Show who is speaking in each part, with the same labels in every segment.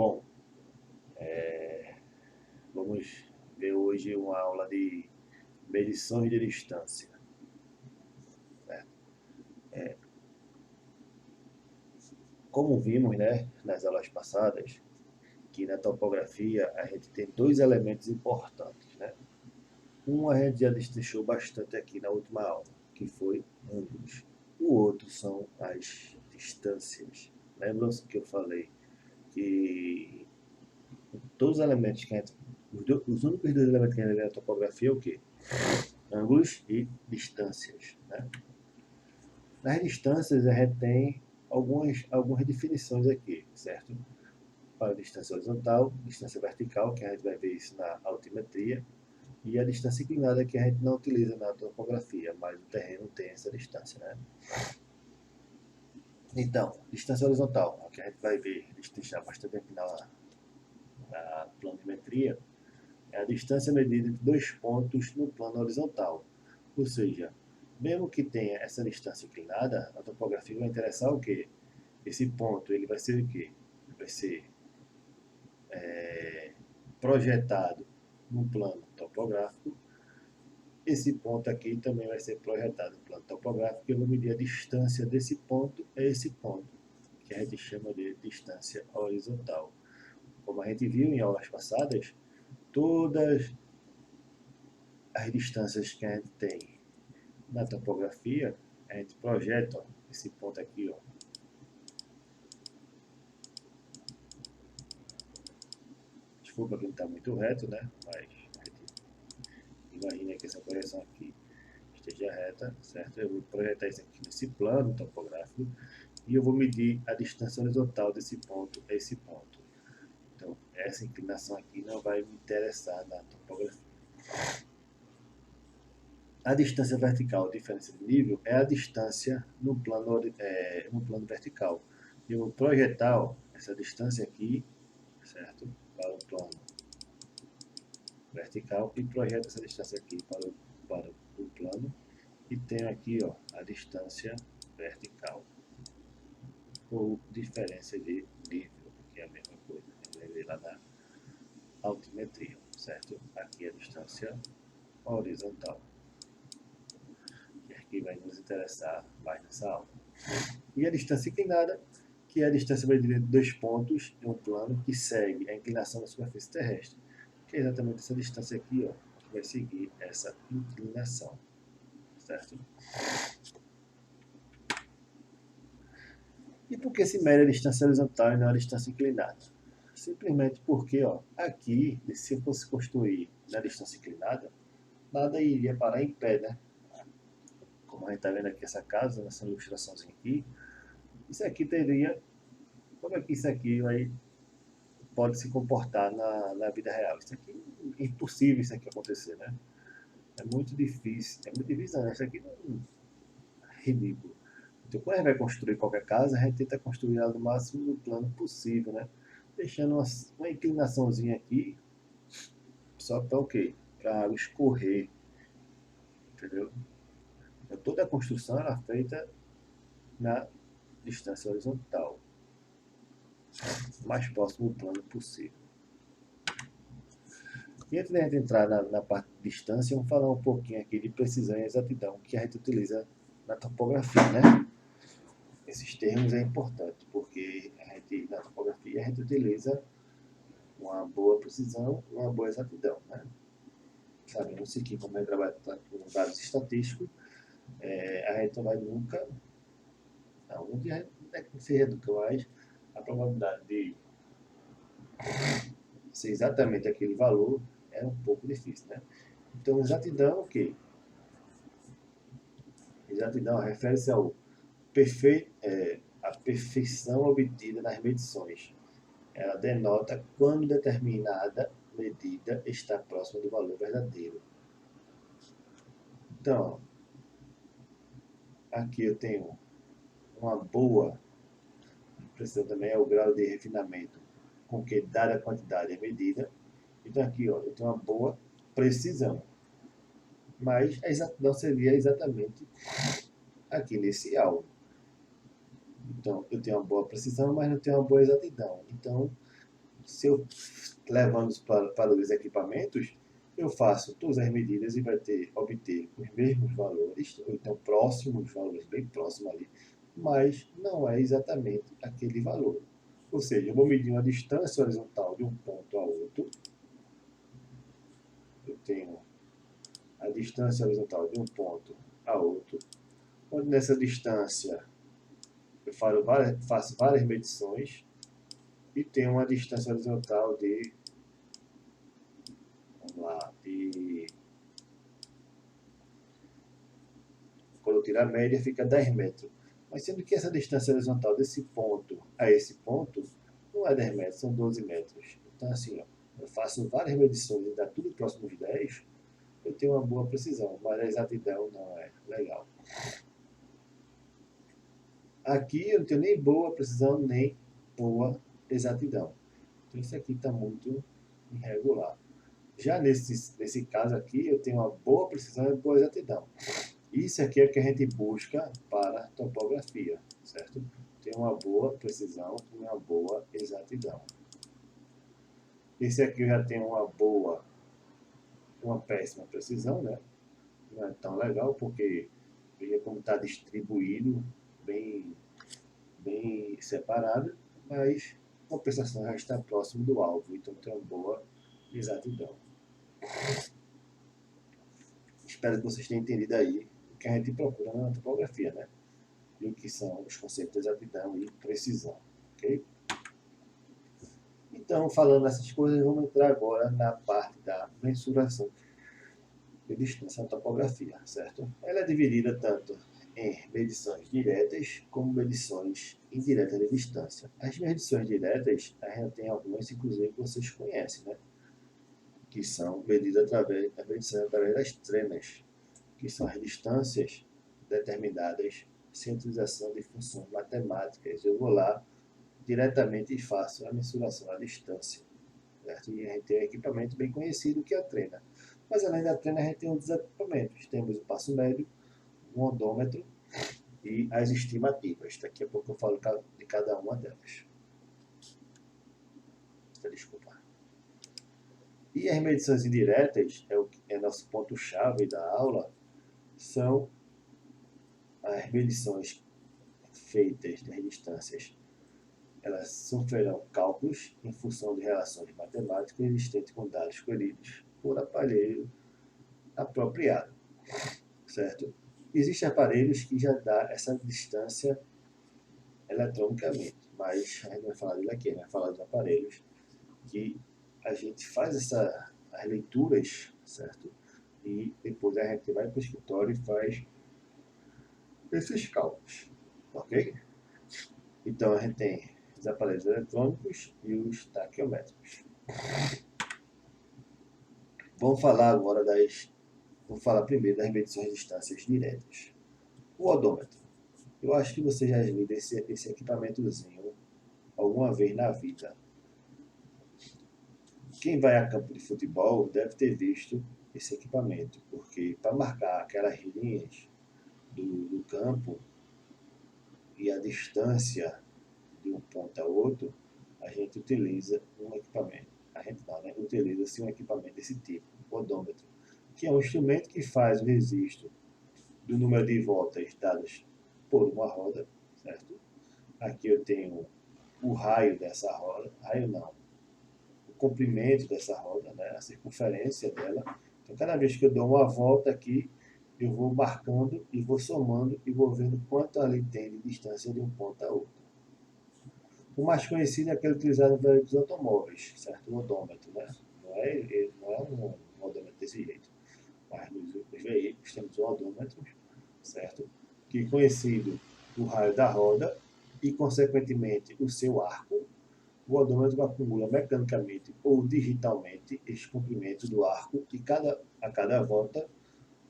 Speaker 1: Bom, vamos ver hoje uma aula de medições de distância. Certo? Como vimos, né, nas aulas passadas, que na topografia a gente tem dois elementos importantes, né? Um a gente já destrinchou bastante aqui na última aula, que foi ângulos. O outro são as distâncias. Lembram-se que eu falei que todos os elementos que a gente, os únicos dois elementos que a gente vê na topografia é o quê? Ângulos e distâncias, né? Nas distâncias a gente tem algumas definições aqui, certo? Para a distância horizontal, distância vertical, que a gente vai ver isso na altimetria, e a distância inclinada, que a gente não utiliza na topografia, mas o terreno tem essa distância, né? Então, distância horizontal, que a gente vai ver, destrinchar bastante aqui na planimetria, é a distância medida entre dois pontos no plano horizontal. Ou seja, mesmo que tenha essa distância inclinada, a topografia vai interessar o quê? Esse ponto ele vai ser o quê? Vai ser projetado no plano topográfico. Esse ponto aqui também vai ser projetado no plano topográfico e eu vou medir a distância desse ponto a esse ponto, que a gente chama de distância horizontal. Como a gente viu em aulas passadas, todas as distâncias que a gente tem na topografia, a gente projeta ó, esse ponto aqui, ó. Desculpa que não está muito reto, né? Mas a gente imagina que essa projeção aqui esteja reta, certo? Eu vou projetar isso aqui nesse plano topográfico e eu vou medir a distância horizontal desse ponto a esse ponto. Então, essa inclinação aqui não vai me interessar na topografia. A distância vertical, diferença de nível, é a distância no plano vertical. Eu vou projetar ó, essa distância aqui, certo? Para o plano vertical e projeto essa distância aqui para o plano e tenho aqui ó, a distância vertical ou diferença de nível, que é a mesma coisa, eu lembrei lá na altimetria, certo? Aqui é a distância horizontal, que aqui vai nos interessar mais nessa aula. E a distância inclinada, que é a distância medida entre dois pontos de um plano que segue a inclinação da superfície terrestre, que é exatamente essa distância aqui, ó, que vai seguir essa inclinação, certo? E por que se mede a distância horizontal e não a distância inclinada? Simplesmente porque, ó, aqui, se eu fosse construir na distância inclinada, nada iria parar em pé, né? Como a gente está vendo aqui essa casa, nessa ilustraçãozinha aqui, isso aqui teria, como é que isso aqui vai, pode se comportar na vida real? Isso aqui é impossível isso aqui acontecer, né? É muito difícil não, isso aqui não é ridículo. Então, quando a gente vai construir qualquer casa, a gente tenta construir ela no máximo do plano possível, né? Deixando uma inclinaçãozinha aqui, só para o quê? Para a água escorrer, entendeu? Então, toda a construção era feita na distância horizontal, o mais próximo do plano possível. E antes de a gente entrar na parte de distância, vamos falar um pouquinho aqui de precisão e exatidão que a gente utiliza na topografia, né? Esses termos é importante, porque na topografia a gente utiliza uma boa precisão e uma boa exatidão, né? Sabemos que como a gente trabalha com dados estatísticos, a gente não vai nunca, algum dia a gente se reduca, mas a probabilidade de ser exatamente aquele valor é um pouco difícil, né? Então, exatidão o quê? Exatidão refere-se ao a perfeição obtida nas medições. Ela denota quando determinada medida está próxima do valor verdadeiro. Então, aqui eu tenho uma boa precisão também, é o grau de refinamento com que dada quantidade é medida. Então, aqui ó, eu tenho uma boa precisão, mas a exatidão seria exatamente aqui nesse alvo. Então, eu tenho uma boa precisão, mas não tenho uma boa exatidão. Então, Se eu levando isso para os equipamentos, eu faço todas as medidas e vai obter os mesmos valores, ou então próximos valores, bem próximos ali, mas não é exatamente aquele valor. Ou seja, eu vou medir uma distância horizontal de um ponto a outro. Eu tenho a distância horizontal de um ponto a outro, onde nessa distância eu faço várias medições e tenho uma distância horizontal de, vamos lá, quando eu tiro a média fica 10 metros. Mas sendo que essa distância horizontal desse ponto a esse ponto não é 10 metros, são 12 metros. Então assim, ó, eu faço várias medições e dá tudo próximo de 10, eu tenho uma boa precisão, mas a exatidão não é legal. Aqui eu não tenho nem boa precisão, nem boa exatidão. Então isso aqui está muito irregular. Já nesse caso aqui, eu tenho uma boa precisão e boa exatidão. Isso aqui é o que a gente busca para topografia, certo? Tem uma boa precisão e uma boa exatidão. Esse aqui eu já tem uma péssima precisão, né? Não é tão legal porque veja como está distribuído, bem, bem separado, mas a compensação já está próximo do alvo, então tem uma boa exatidão. Espero que vocês tenham entendido aí o que a gente procura na topografia, né? E o que são os conceitos de exatidão e precisão, ok? Então, falando essas coisas, vamos entrar agora na parte da mensuração de distância na topografia, certo? Ela é dividida tanto em medições diretas como medições indiretas de distância. As medições diretas, a gente tem algumas, inclusive, que vocês conhecem, né? Que são medidas através das trenas, que são as distâncias determinadas sem utilização de funções matemáticas. Eu vou lá diretamente e faço a mensuração à distância. Certo? E a gente tem um equipamento bem conhecido que é a trena. Mas além da trena, a gente tem outros equipamentos. Temos o passo médio, o odômetro e as estimativas. Daqui a pouco eu falo de cada uma delas. Desculpa. E as medições indiretas, é nosso ponto-chave da aula, são as medições feitas das distâncias. Elas sofrerão cálculos em função de relações matemáticas existentes com dados colhidos por aparelho apropriado, certo? Existem aparelhos que já dão essa distância eletronicamente, mas a gente vai falar dele aqui, a gente vai falar dos aparelhos que a gente faz as leituras, certo? E depois a gente vai para o escritório e faz esses cálculos, ok? Então a gente tem os aparelhos eletrônicos e os taquiométricos. Vamos falar agora Vou falar primeiro das medições de distâncias diretas. O odômetro. Eu acho que você já viu esse equipamentozinho alguma vez na vida. Quem vai a campo de futebol deve ter visto esse equipamento, porque para marcar aquelas linhas do campo e a distância de um ponto a outro, a gente utiliza um equipamento. A gente não, né? Utiliza-se um equipamento desse tipo, o odômetro, que é um instrumento que faz o registro do número de voltas dadas por uma roda, certo? Aqui eu tenho o raio dessa roda, raio não, o comprimento dessa roda, né? A circunferência dela. Então, cada vez que eu dou uma volta aqui, eu vou marcando e vou somando e vou vendo quanto ali tem de distância de um ponto a outro. O mais conhecido é aquele utilizado nos veículos automóveis, certo? O odômetro, né? Não é um odômetro desse jeito. Mas nos veículos temos o odômetro, certo? Que é conhecido o raio da roda e, consequentemente, o seu arco. O odômetro acumula mecanicamente ou digitalmente este comprimento do arco e a cada volta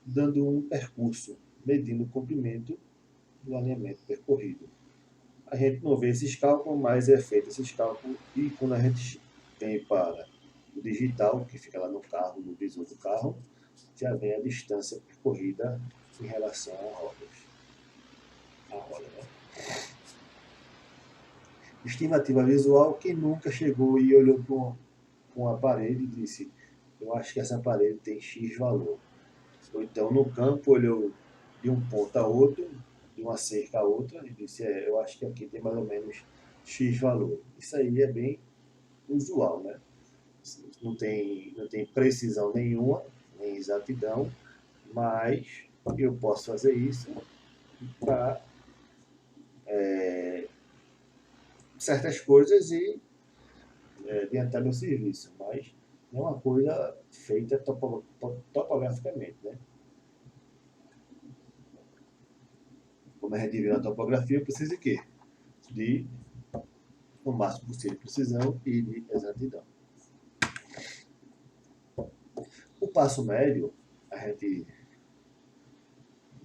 Speaker 1: dando um percurso, medindo o comprimento do alinhamento percorrido. A gente não vê esses cálculos, mas é feito esses cálculos e quando a gente vem para o digital, que fica lá no carro, no visor do carro, já vem a distância percorrida em relação à roda, né? Estimativa visual, quem nunca chegou e olhou para uma parede e disse, eu acho que essa parede tem X valor. Ou então no campo olhou de um ponto a outro, de uma cerca a outra, e disse, eu acho que aqui tem mais ou menos X valor. Isso aí é bem usual, né? Não tem precisão nenhuma, nem exatidão, mas eu posso fazer isso para certas coisas e adiantar meu serviço, mas não é uma coisa feita topograficamente, né? Como a gente viu na topografia, precisa de quê? De o máximo possível de precisão e de exatidão. O passo médio,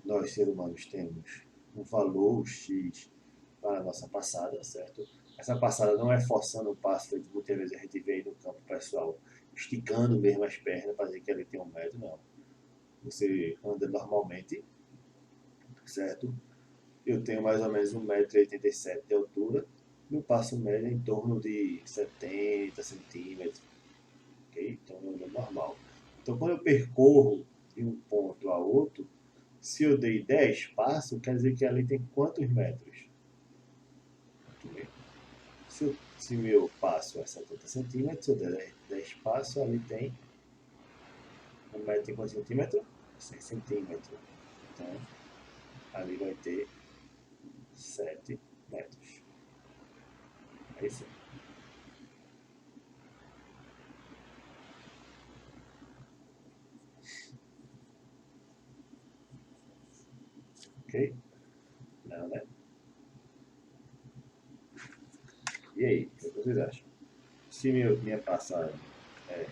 Speaker 1: nós seres humanos temos um valor X para a nossa passada, certo? Essa passada não é forçando o passo, feito muitas vezes a gente vê aí no campo pessoal, esticando mesmo as pernas para dizer que ali tem 1 metro, não. Você anda normalmente, certo? Eu tenho mais ou menos 1,87 m de altura, meu passo médio é em torno de 70 centímetros, ok? Então é normal. Então quando eu percorro de um ponto a outro, se eu dei 10 passos, quer dizer que ali tem quantos metros? Se meu passo é 70 centímetros, se eu der 10 passos, ali tem 1 metro tem quantos centímetros? 100 centímetros. Então, ali vai ter 7 metros. É isso. Ok? Não, né? E aí, o que vocês acham? Se minha passagem é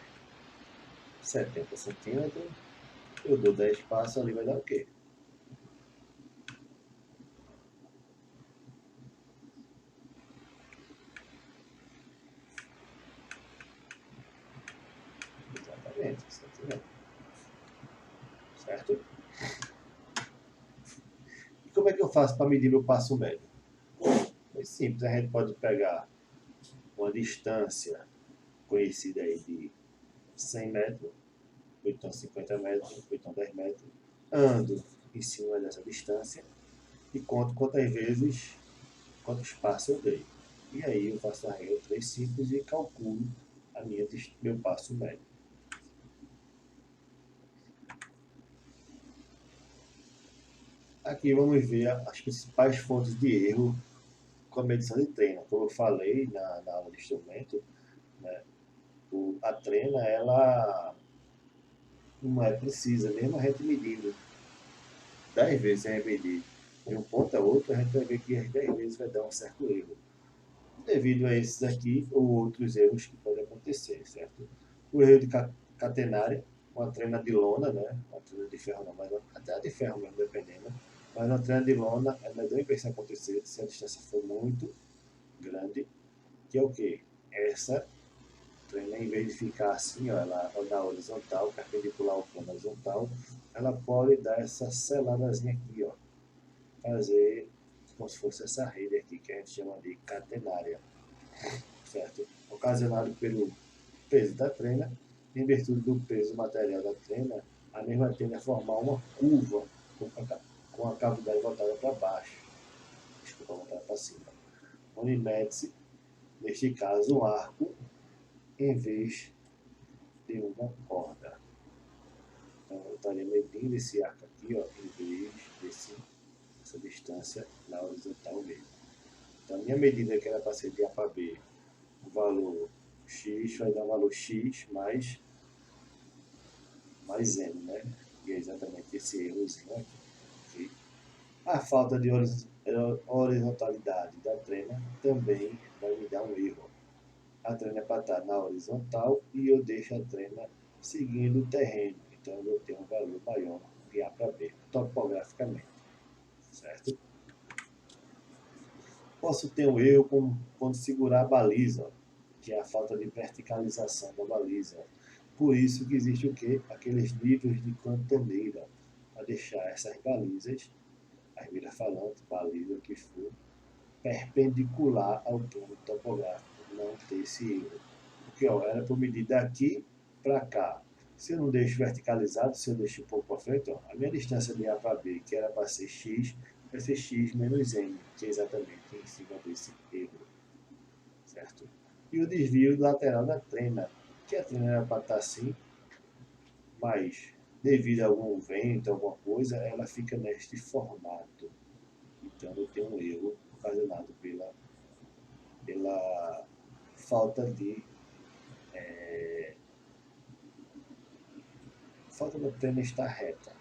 Speaker 1: 70 centímetros, eu dou 10 passos, ali vai dar o quê? Exatamente, centímetros. Certo? E como é que eu faço para medir meu passo médio? É simples, a gente pode pegar uma distância conhecida aí de 100 metros, ou então 50 metros, ou então 10 metros, ando em cima dessa distância e conto quantas vezes, quantos passos eu dei. E aí eu faço a regra 3 simples e calculo meu passo médio. Aqui vamos ver as principais fontes de erro com a medição de treino. Como eu falei na aula de instrumento, né, a treina ela não é precisa, mesmo a gente medindo 10 vezes, a gente medir de um ponto a outro, a gente vai ver que as 10 vezes vai dar um certo erro. Devido a esses aqui ou outros erros que podem acontecer, certo? O erro de catenária, uma treina de lona, né? Uma treina de ferro não, mas até a de ferro mesmo, dependendo. Mas uma treina de lona é melhor ver isso acontecer se a distância for muito grande, que é o quê? Essa treina, em vez de ficar assim, ó, ela na horizontal, perpendicular ao plano horizontal, ela pode dar essa seladazinha aqui, ó, fazer como se fosse essa rede aqui, que a gente chama de catenária, certo? Ocasionado pelo peso da trena, em virtude do peso material da trena, a mesma tende a formar uma curva com a cavidade voltada para baixo, desculpa, voltada para cima, onde mede-se, neste caso, um arco em vez de uma corda. Então, eu estaria medindo esse arco aqui, ó, em vez dessa distância na horizontal mesmo. Então, a minha medida que era para ser de A para B, o valor X vai dar um valor X mais N, né? E é exatamente esse errozinho aqui. Okay? A falta de horizontalidade da trena também vai me dar um erro. A trena é para estar na horizontal e eu deixo a trena seguindo o terreno. Então eu vou ter um valor maior de A para B, topograficamente. Certo? Posso ter um erro quando segurar a baliza, que é a falta de verticalização da baliza. Por isso que existe o quê? Aqueles níveis de cantoneira, para deixar essas balizas, as mira falantes, baliza, o que for, perpendicular ao plano topográfico, não ter esse erro. Porque ó, era para medir daqui para cá. Se eu não deixo verticalizado, se eu deixo um pouco para frente, ó, a minha distância de A para B, que era para ser x, vai ser x menos m, que é exatamente em cima desse erro, certo? E o desvio lateral da trena, que a trena era para estar assim, mas devido a algum vento, alguma coisa, ela fica neste formato. Então eu tenho um erro ocasionado pela falta de falta da trena estar reta.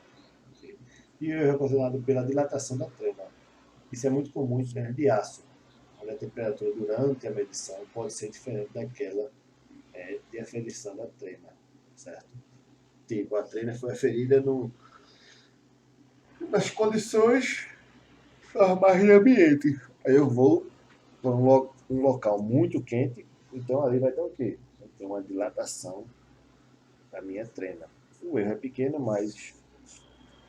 Speaker 1: Okay? E o erro é ocasionado pela dilatação da trena. Isso é muito comum em trenas de aço, onde a temperatura durante a medição pode ser diferente daquela de aferição da trena, certo? Tipo, a trena foi aferida nas condições normais de ambiente. Aí eu vou para um local muito quente, então ali vai ter o quê? Vai ter uma dilatação da minha trena. O erro é pequeno, mas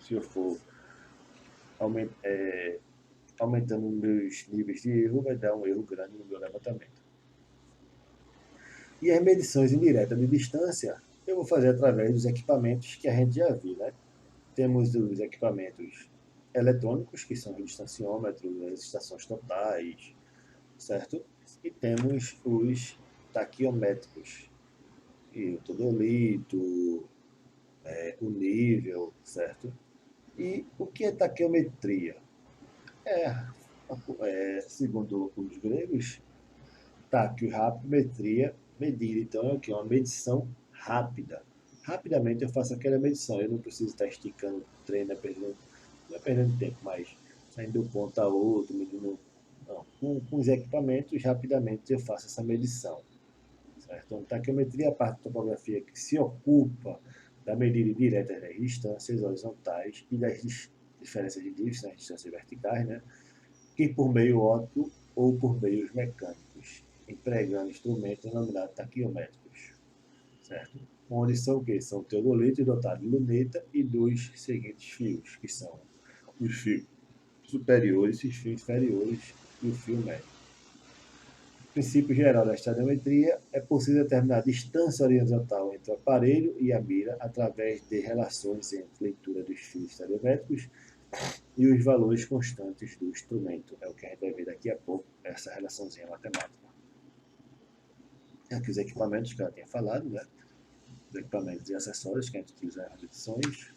Speaker 1: se eu for aumentando meus níveis de erro, vai dar um erro grande no meu levantamento. E as medições indiretas de distância, eu vou fazer através dos equipamentos que a gente já viu, né? Temos os equipamentos eletrônicos, que são os distanciômetros, as estações totais, certo? E temos os taquiométricos, e o todolito, o nível, certo? E o que é taquiometria? É, segundo os gregos, táquio rápido, metria, medir. Então é o que? Uma medição rápida. Rapidamente eu faço aquela medição. Eu não preciso estar esticando o treino, não é perdendo tempo, mas saindo de um ponto a outro, medindo. Não. Com os equipamentos, rapidamente eu faço essa medição. Certo? Então, taquiometria é a parte de topografia que se ocupa da medida direta das distâncias horizontais e das diferenças de distância, nas distâncias verticais, né? Que por meio óptico ou por meios mecânicos, empregando instrumentos denominados taquiométricos, certo? Onde são o quê? São teodolitos dotados de luneta e dos seguintes fios, que são os fios superiores, os fios inferiores e o fio médio. O princípio geral da estadiometria é possível determinar a distância horizontal entre o aparelho e a mira através de relações entre leitura dos fios estadiométricos e os valores constantes do instrumento. É o que a gente vai ver daqui a pouco, essa relaçãozinha matemática. Aqui os equipamentos que ela tinha falado, né? Os equipamentos e acessórios que a gente utiliza nas edições.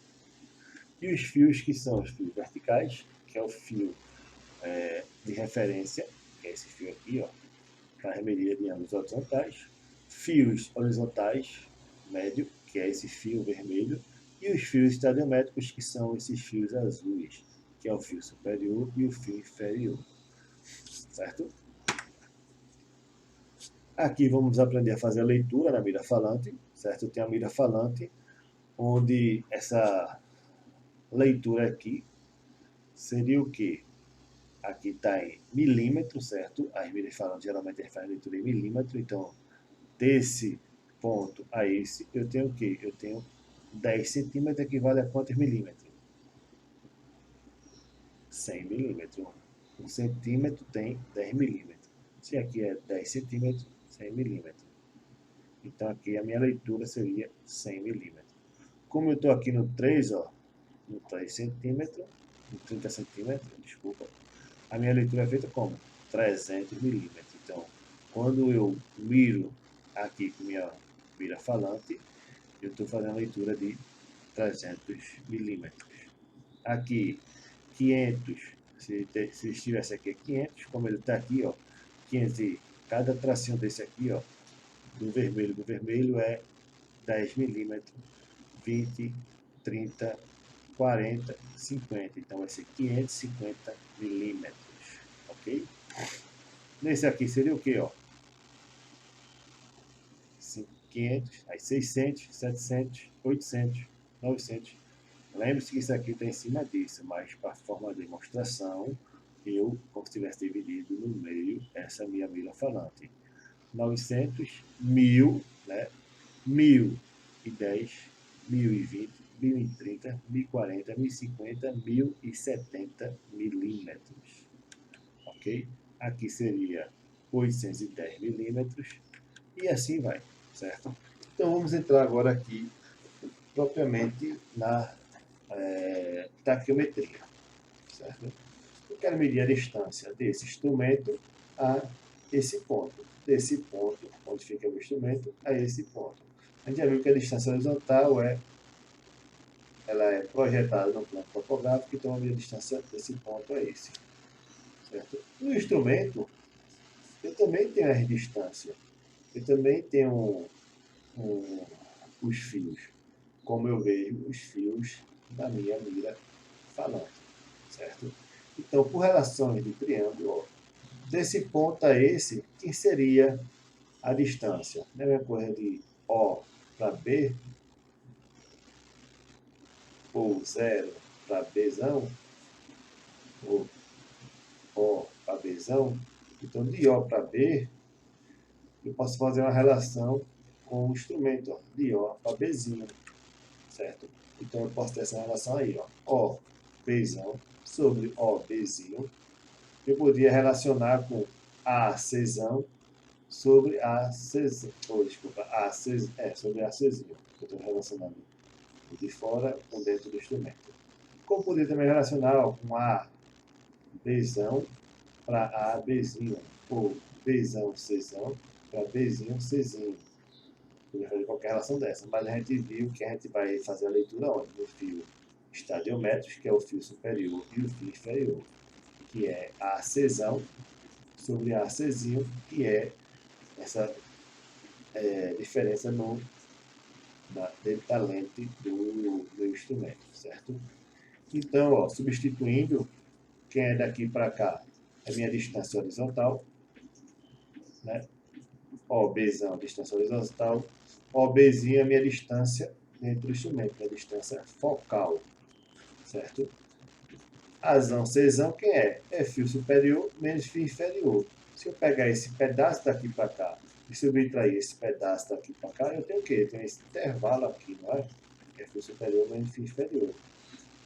Speaker 1: E os fios que são os fios verticais, que é o fio de referência, que é esse fio aqui, ó, para medida de ângulos horizontais. Fios horizontais, médio, que é esse fio vermelho. E os fios estadiométricos, que são esses fios azuis, que é o fio superior e o fio inferior. Certo? Aqui vamos aprender a fazer a leitura na mira falante, certo? Tem a mira falante, onde essa leitura aqui seria o quê? Aqui está em milímetro, certo? As miras falantes geralmente fazem leitura em milímetro, então desse ponto a esse, eu tenho o quê? Eu tenho 10 centímetros equivale a quantos milímetros? 100 milímetros. 1 centímetro tem 10 milímetros. Se aqui é 10 centímetros, 100 milímetros. Então aqui a minha leitura seria 100 milímetros. Como eu estou aqui no 3, ó, no 3 centímetros, no 30 centímetros, desculpa, a minha leitura é feita como? 300 milímetros. Então, quando eu miro aqui com minha mira falante, eu estou fazendo a leitura de 300 milímetros. Aqui, 500, se estivesse aqui 500, como ele está aqui, ó, 500 e cada tracinho desse aqui, ó, do vermelho é 10 milímetros, 20, 30, 40, 50. Então vai ser 550 milímetros, ok? Nesse aqui seria o que, ó? 500, aí 600, 700, 800, 900. Lembre-se que isso aqui está em cima disso, mas para forma de demonstração, eu, como se tivesse dividido no meio, essa minha mira falante. 900, 1000, né? 1010, 1020, 1030, 1040, 1050, 1070 milímetros. Ok? aqui seria 810 milímetros, e assim vai, certo? Então vamos entrar agora aqui, propriamente na taquiometria, certo? Eu quero medir a distância desse instrumento a esse ponto, desse ponto, onde fica o instrumento, a esse ponto. A gente já viu que a distância horizontal ela é projetada no plano topográfico, então a minha distância desse ponto é esse, certo? No instrumento, eu também tenho as distâncias, eu também tenho os fios, como eu vejo os fios da minha mira falante, certo? Então, por relações de triângulo, ó, desse ponto a esse, que seria a distância? Não é a mesma coisa de O para B, ou 0 para Bzão, ou O para Bzão. Então, de O para B, eu posso fazer uma relação com o instrumento, ó, de O para Bzinho, certo? Então, eu posso ter essa relação aí, ó, O, Bzão, sobre O, Bzinho. Eu poderia relacionar com A, Czão, sobre A, Czão, desculpa, A, Czão, sobre A, Czinho. Eu estou relacionando de fora com dentro do instrumento. Como poderia também relacionar ó, com A, Bzão, para A, Bzinho, ou Bzão, Czão, para Bzinho, Czinho. Poderia fazer qualquer relação dessa, mas a gente viu que a gente vai fazer a leitura onde? No fio estadiométrico, que é o fio superior, e o fio inferior, que é A, Czão, sobre A, Czinho, que é essa diferença dentro da lente do instrumento, certo? Então, ó, substituindo, quem é daqui para cá é minha distância horizontal, né? OBzão, distância horizontal. OBzinho é minha distância dentro do instrumento, minha distância focal, certo? Azão, Czão, quem é? É fio superior menos fio inferior. Se eu pegar esse pedaço daqui para cá e subtrair esse pedaço daqui para cá, eu tenho o quê? Eu tenho esse intervalo aqui, não é? É fio superior menos fio inferior.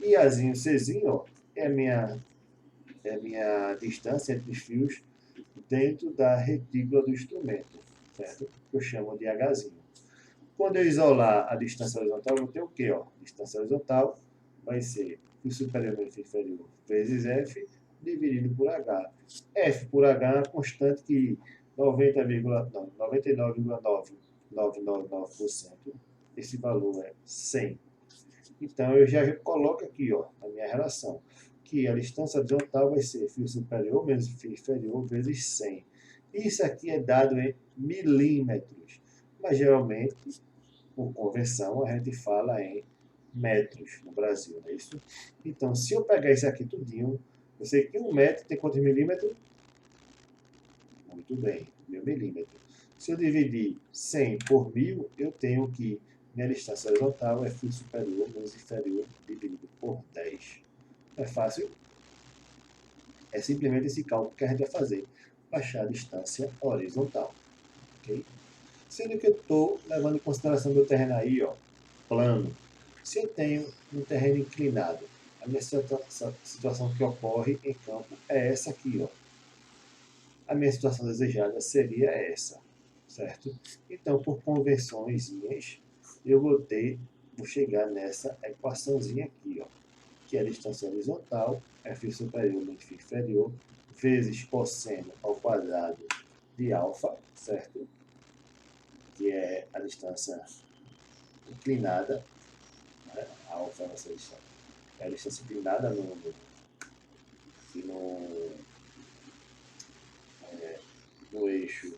Speaker 1: E Azinho, Czinho, ó, é a minha distância entre os fios dentro da retícula do instrumento, certo? Que eu chamo de Hzinho. Quando eu isolar a distância horizontal, eu vou ter o quê? Ó? Distância horizontal vai ser fio superior menos fio inferior vezes F dividido por H. F por H é uma constante que 99,99999% esse valor é 100. Então, eu já coloco aqui, ó, na minha relação, que a distância horizontal vai ser fio superior menos fio inferior vezes 100. Isso aqui é dado em milímetros, mas geralmente, por conversão, a gente fala em metros no Brasil, não é isso? Então, se eu pegar isso aqui tudinho, eu sei que 1 metro tem quantos milímetros? Muito bem, 1.000 milímetros. Se eu dividir 100 por 1.000, eu tenho que minha distância horizontal é fio superior menos inferior dividido por 10. É fácil? É simplesmente esse cálculo que a gente vai fazer para achar a distância horizontal. Okay? Sendo que eu estou levando em consideração meu terreno aí, ó, plano. Se eu tenho um terreno inclinado, a minha situação que ocorre em campo é essa aqui, ó. A minha situação desejada seria essa, certo? Então, por convenções, eu vou chegar nessa equaçãozinha aqui, ó, que é a distância horizontal, φ superior menos φ inferior, vezes cosseno ao quadrado de alfa, certo? Que é a distância inclinada, né? Alfa é essa distância. É a distância inclinada no eixo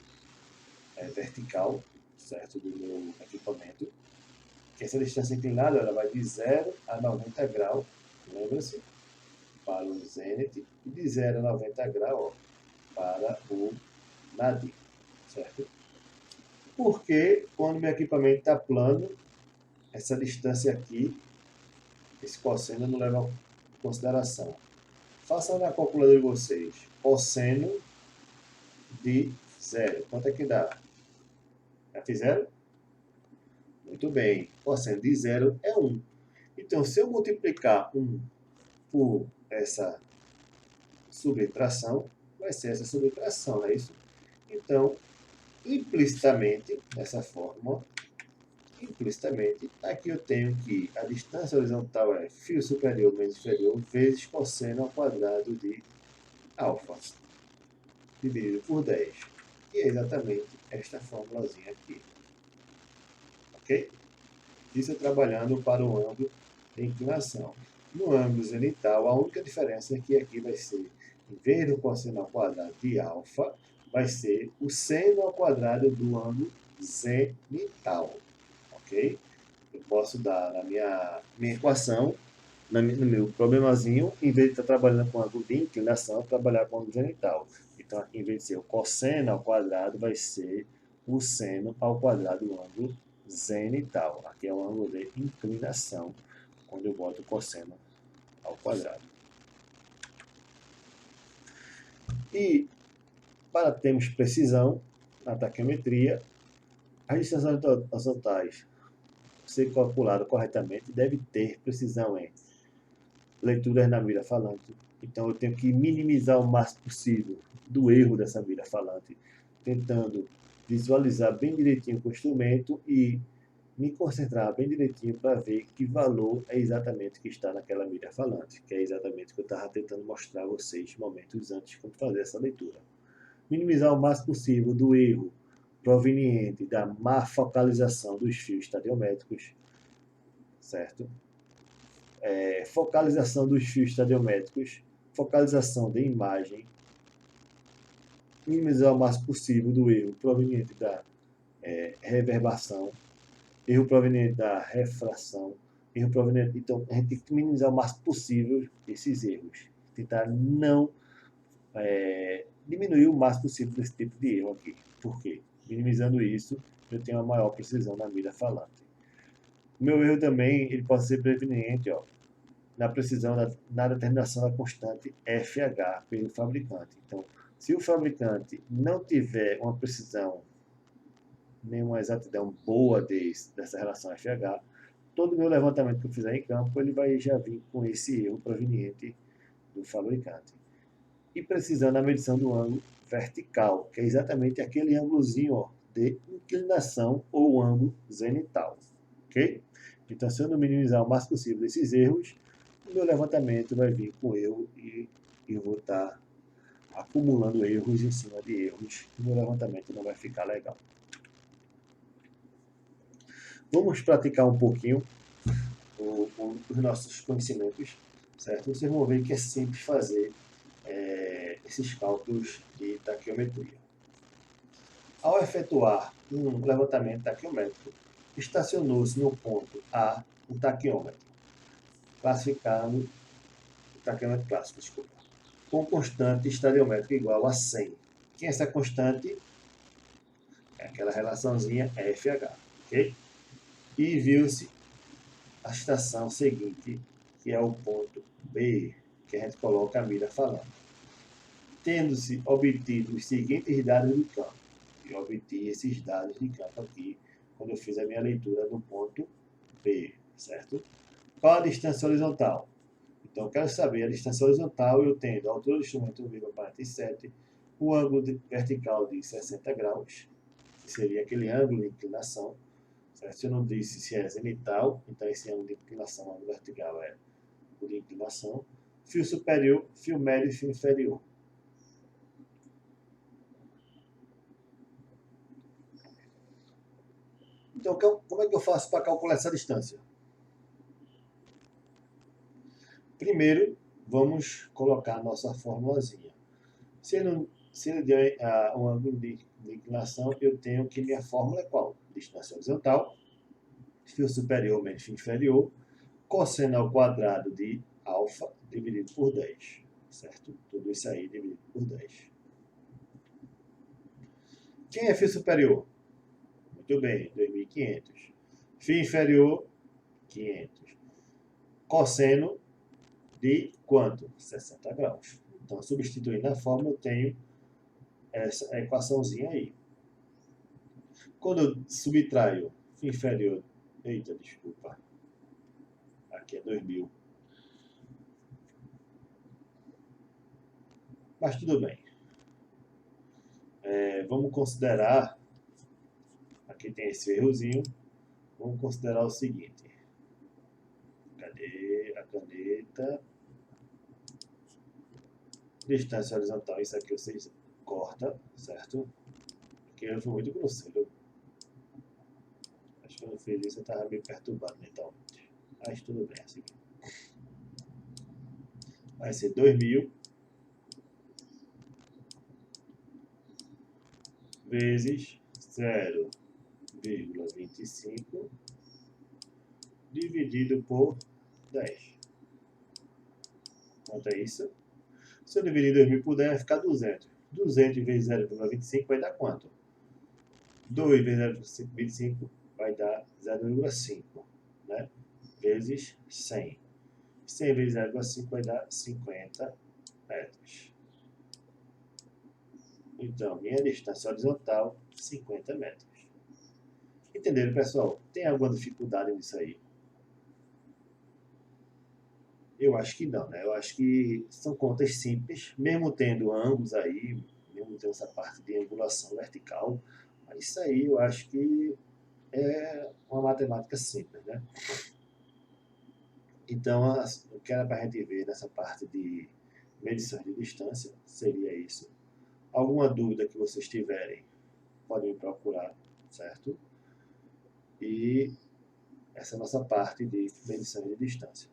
Speaker 1: vertical, certo? Do meu equipamento. Que essa distância inclinada ela vai de 0 a 90 graus, lembra-se? Para o zênite, e de 0 a 90 graus para o nadir, certo? Porque quando meu equipamento está plano, essa distância aqui, esse cosseno não leva em consideração. Façam na calculadora de vocês, cosseno de 0. Quanto é que dá? Já fizeram? Muito bem. Cosseno de 0 é 1. Então, se eu multiplicar 1 por essa subtração, vai ser essa subtração, não é isso? Então, implicitamente, nessa fórmula, implicitamente, aqui eu tenho que a distância horizontal é φ superior menos inferior vezes cosseno ao quadrado de alfa, dividido por 10. E é exatamente esta fórmulazinha aqui. Ok? Isso trabalhando para o ângulo de inclinação. No ângulo zenital, a única diferença é que aqui vai ser, em vez do cosseno ao quadrado de alfa, vai ser o seno ao quadrado do ângulo zenital. Ok? Eu posso dar na minha equação, no meu problemazinho, em vez de estar trabalhando com ângulo de inclinação, trabalhar com ângulo zenital. Então, aqui, em vez de ser o cosseno ao quadrado, vai ser o seno ao quadrado do ângulo zenital. Aqui é o ângulo de inclinação, quando eu boto o cosseno ao quadrado. E, para termos precisão na taquiometria, as distâncias horizontais ser calculado corretamente deve ter precisão em leituras na mira falante. Então eu tenho que minimizar o máximo possível do erro dessa mira falante, tentando visualizar bem direitinho com o instrumento e me concentrar bem direitinho para ver que valor é exatamente que está naquela mira falante, que é exatamente o que eu estava tentando mostrar a vocês momentos antes de fazer essa leitura. Minimizar o máximo possível do erro proveniente da má focalização dos fios estadiométricos, certo? Focalização dos fios estadiométricos, focalização da imagem, minimizar o máximo possível do erro proveniente da reverbação, erro proveniente da refração, erro proveniente. Então, a gente tem que minimizar o máximo possível esses erros. Tentar não diminuir o máximo possível desse tipo de erro aqui. Por quê? Minimizando isso, eu tenho uma maior precisão na mira falante. O meu erro também ele pode ser preveniente, na precisão, na determinação da constante FH pelo fabricante. Então, se o fabricante não tiver uma precisão, nenhuma exatidão boa dessa relação FH, todo o meu levantamento que eu fizer em campo, ele vai já vir com esse erro proveniente do fabricante. E precisando da medição do ângulo vertical, que é exatamente aquele ângulozinho de inclinação ou ângulo zenital. Ok? Então, se eu não minimizar o máximo possível esses erros, o meu levantamento vai vir com erro e eu vou estar acumulando erros em cima de erros. E o meu levantamento não vai ficar legal. Vamos praticar um pouquinho os nossos conhecimentos, certo? Vocês vão ver que é simples fazer esses cálculos de taquiometria. Ao efetuar um levantamento taquiométrico, estacionou-se no ponto A o taquiômetro, classificando o taquiometro clássico, desculpa, com constante estadiométrica igual a 100. Quem é essa constante? É aquela relaçãozinha FH, ok? E viu-se a estação seguinte, que é o ponto B, que a gente coloca a mira falando. Tendo-se obtido os seguintes dados de campo, eu obtive esses dados de campo aqui, quando eu fiz a minha leitura do ponto B, certo? Qual a distância horizontal? Então, eu quero saber a distância horizontal, eu tendo a altura do instrumento 1,47, o ângulo vertical de 60 graus, que seria aquele ângulo de inclinação, certo? Se eu não disse se é zenital, então esse ângulo de inclinação, ângulo vertical é o de inclinação. Fio superior, fio médio e fio inferior. Então, como é que eu faço para calcular essa distância? Primeiro, vamos colocar a nossa formulazinha. Se ele deu um ângulo de inclinação, eu tenho que minha fórmula é qual? Distância horizontal, fio superior menos fio inferior, cosseno ao quadrado de alfa dividido por 10. Certo? Tudo isso aí dividido por 10. Quem é fio superior? Muito bem, 2.500. Fio inferior, 500. Cosseno de quanto? 60 graus. Então, substituindo a fórmula, eu tenho essa equaçãozinha aí. Quando eu subtraio fio inferior, eita, desculpa, aqui é 2.000. Mas tudo bem. Vamos considerar, aqui tem esse errozinho, vamos considerar o seguinte. Cadê a caneta? Distância horizontal, isso aqui vocês corta, certo? Porque eu fui muito grosseiro. Acho que quando eu fiz isso eu estava meio perturbado mentalmente. Mas tudo bem, assim. Vai ser 2000 vezes 0,25 dividido por 10. Quanto é isso? Se eu dividir 2000 por 10 vai ficar 200. 200 vezes 0,25 vai dar quanto? 2 vezes 0,25 vai dar 0,5, né? Vezes 100. 100 vezes 0,5 vai dar 50 metros. Então, minha distância horizontal, 50 metros. Entenderam, pessoal? Tem alguma dificuldade nisso aí? Eu acho que não, né? Eu acho que são contas simples, mesmo tendo ângulos aí, mesmo tendo essa parte de angulação vertical, mas isso aí eu acho que é uma matemática simples, né? Então, o que era para a gente ver nessa parte de medição de distância seria isso. Alguma dúvida que vocês tiverem, podem me procurar, certo? E essa é a nossa parte de medição de distância.